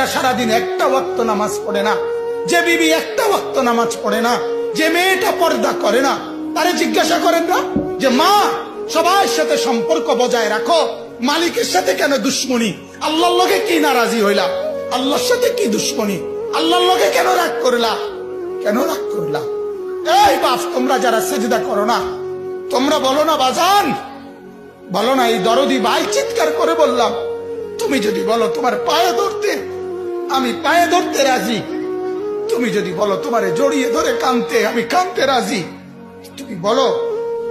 ছেলেটা সারাদিন একটা ওয়াক্ত নামাজ পড়ে না, যে বিবি একটা ওয়াক্ত নামাজ পড়ে না, যে মেয়েটা পর্দা করে না, তারে জিজ্ঞাসা করেন না যে মা সবার সাথে সম্পর্ক বজায় রাখো, মালিকের সাথে কেন দুশ্মনী? আল্লাহর লগে কি নারাজি হইলা? আল্লাহর সাথে কি দুশ্মনী? আল্লাহর লগে কেন রাগ করলা? কেন রাগ করলা? এই বাপ, তোমরা যারা সেজদা করো না, তোমরা বলো না বাজান, বলো না, এই দরদি ভাই চিৎকার করে বললাম, তুমি যদি বলো তোমার পায়ে ধরতে, আমি পায়ে ধরতে রাজি। তুমি যদি বলো তোমারে জড়িয়ে ধরে কাঁদতে, আমি কাঁদতে রাজি। তুমি বলো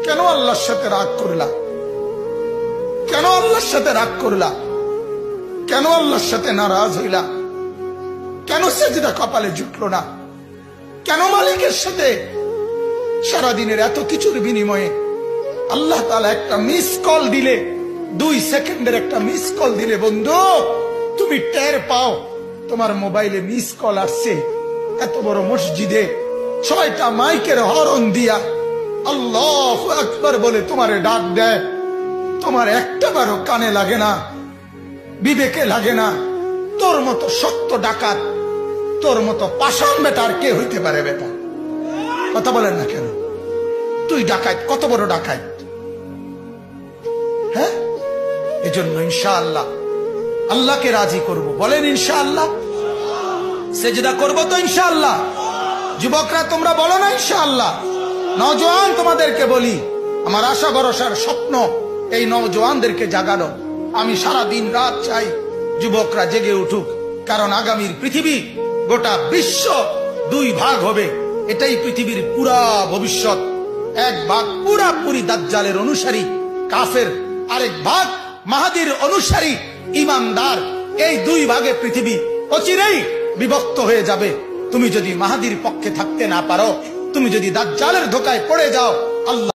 কেন আল্লাহর সাথে রাগ করলা? কেন আল্লাহর সাথে রাগ করলা? কেন আল্লাহর সাথে নারাজ হইলা? কেন সেজদা কপালে জুটলো না? কেন মালিকের সাথে সারাদিনের এত কিছুর বিনিময়ে আল্লাহ তাআলা একটা মিস কল দিলে, 2 সেকেন্ডের একটা মিস কল দিলে বন্ধু তুমি টের পাও তোমার মোবাইলে মিস কল আসছে। এত বড় মসজিদে 6টা মাইকের হরন দিয়া আল্লাহু আকবার বলে তোমারে ডাক দেয়, তোমার একটাবারও কানে লাগে না, বিবেকে লাগে না। তোর মতো সত্য ডাকাত, তোর মতো পাষাণ বেটা আর কে হইতে পারে? বেটা কথা বলেন না কেন? তুই ডাকাত, কত বড় ডাকাত! হ্যাঁ, এজন্য ইনশাআল্লাহ আল্লাহকে রাজি করব। বলেন ইনশাআল্লাহ। সেজদা করব তো ইনশাআল্লাহ। যুবকরা তোমরা বলো না ইনশাআল্লাহ। নওজোয়ান তোমাদেরকে বলি, আমার আশা ভরসার স্বপ্ন এই নওজোয়ানদেরকে জাগানো। আমি সারা দিন রাত চাই যুবকরা জেগে উঠুক, কারণ আগামীর পৃথিবী, গোটা বিশ্ব 2 ভাগ হবে। এটাই পৃথিবীর পুরা ভবিষ্যৎ। এক ভাগ পুরাপুরি দাজ্জালের অনুসারী কাফের, আরেক ভাগ মাহাদির অনুসারী ইমানদার। এই 2 ভাগে পৃথিবী অচিরেই বিভক্ত হয়ে যাবে। তুমি যদি মাহাদির পক্ষে থাকতে না পারো, তুমি যদি দাজ্জালের ধোকায় পড়ে যাও, আল্লাহ